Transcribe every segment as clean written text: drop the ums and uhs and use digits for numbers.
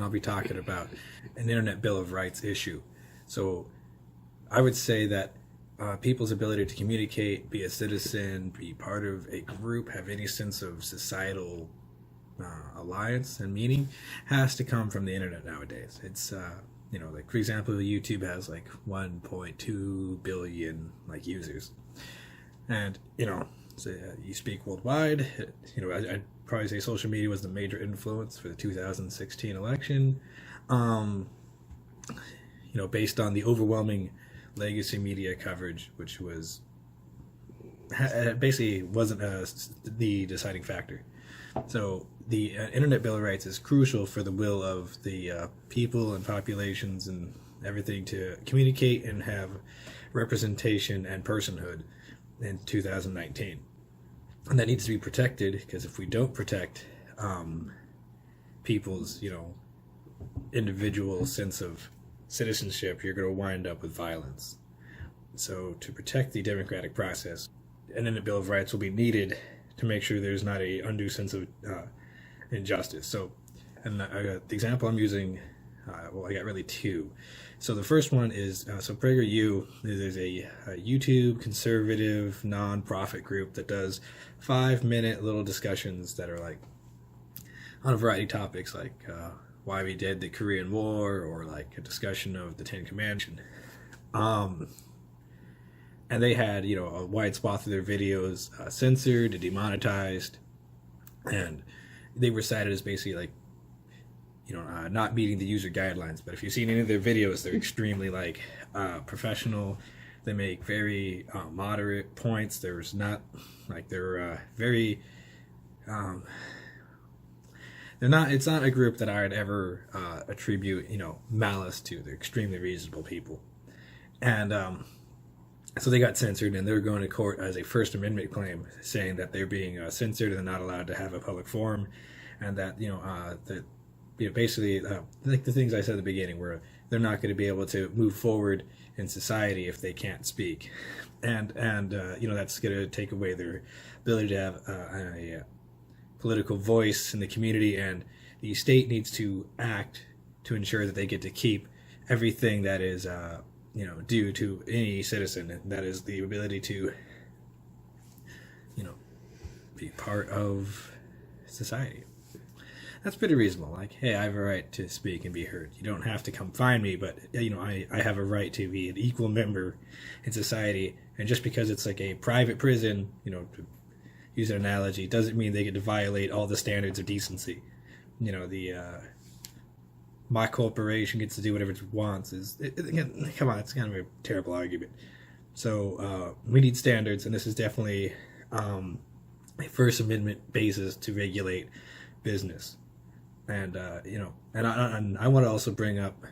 I'll be talking about an Internet Bill of Rights issue. So I would say that people's ability to communicate, be a citizen, be part of a group, have any sense of societal alliance and meaning has to come from the internet nowadays. It's like for example, YouTube has like 1.2 billion like users, and so, you speak worldwide. I'd probably say social media was the major influence for the 2016 election. Based on the overwhelming legacy media coverage, which was basically wasn't the deciding factor. So the Internet Bill of Rights is crucial for the will of the people and populations and everything to communicate and have representation and personhood in 2019. And that needs to be protected, because if we don't protect people's, individual sense of citizenship, you're going to wind up with violence. So to protect the democratic process, an Internet Bill of Rights will be needed to make sure there's not a undue sense of injustice. So, and the example I'm using, I got really two. So the first one is, so PragerU is a YouTube conservative non-profit group that does 5-minute little discussions that are like on a variety of topics, like why we did the Korean War, or like a discussion of the Ten Commandments. And they had, a wide swath of their videos censored, demonetized, and they were cited as basically like, not meeting the user guidelines. But if you've seen any of their videos, they're extremely like professional. They make very moderate points. There's not like they're very. They're not. It's not a group that I would ever attribute, malice to. They're extremely reasonable people, and so they got censored, and they're going to court as a First Amendment claim, saying that they're being censored and they're not allowed to have a public forum, and that basically like the things I said at the beginning, where they're not going to be able to move forward in society if they can't speak, and that's going to take away their ability to have a political voice in the community, and the state needs to act to ensure that they get to keep everything that is due to any citizen, and that is the ability to be part of society. That's pretty reasonable. Like, hey, I have a right to speak and be heard. You don't have to come find me, but I have a right to be an equal member in society. And just because it's like a private prison, to use an analogy, doesn't mean they get to violate all the standards of decency. My corporation gets to do whatever it wants. Come on, it's kind of a terrible argument. So we need standards, and this is definitely a First Amendment basis to regulate business. And I want to also bring up,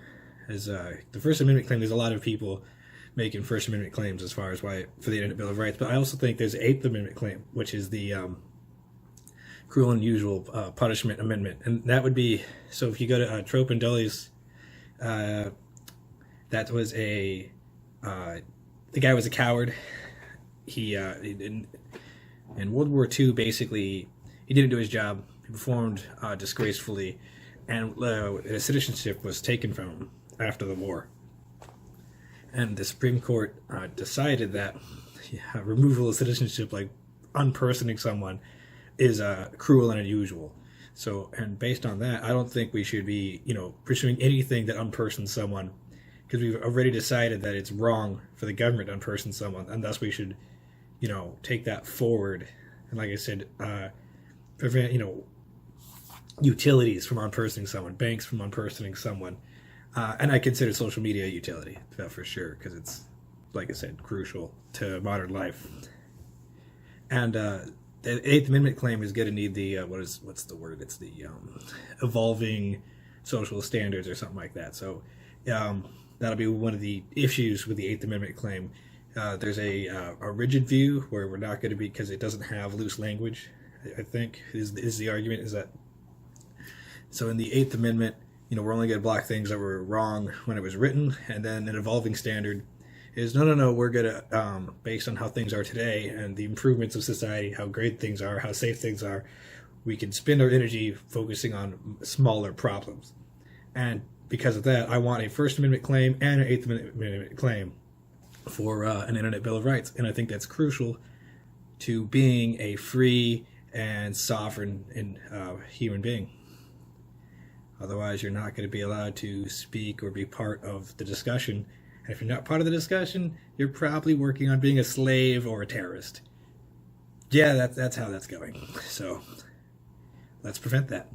as the First Amendment claim, there's a lot of people making First Amendment claims as far as why for the Internet Bill of Rights, but I also think there's an Eighth Amendment claim, which is the cruel and unusual punishment amendment, and that would be, so if you go to Trope and Dulles, that was the guy was a coward. He in World War II, basically he didn't do his job. He performed disgracefully, and his citizenship was taken from him after the war. And the Supreme Court decided that removal of citizenship, like unpersoning someone, is cruel and unusual. So, and based on that, I don't think we should be, pursuing anything that unpersons someone, because we've already decided that it's wrong for the government to unperson someone, and thus we should, take that forward. And like I said, prevent, utilities from unpersoning someone, banks from unpersoning someone. And I consider social media a utility, for sure, because it's, like I said, crucial to modern life. And the Eighth Amendment claim is going to need the, what's the word? It's the evolving social standards or something like that. So that'll be one of the issues with the Eighth Amendment claim. There's a rigid view where we're not going to be, because it doesn't have loose language, I think, is the argument, is that. So in the Eighth Amendment, we're only going to block things that were wrong when it was written, and then an evolving standard is no, we're going to, based on how things are today and the improvements of society, how great things are, how safe things are, we can spend our energy focusing on smaller problems. And because of that, I want a First Amendment claim and an Eighth Amendment claim for an Internet Bill of Rights. And I think that's crucial to being a free and sovereign human being. Otherwise, you're not going to be allowed to speak or be part of the discussion. And if you're not part of the discussion, you're probably working on being a slave or a terrorist. Yeah, that's how that's going. So let's prevent that.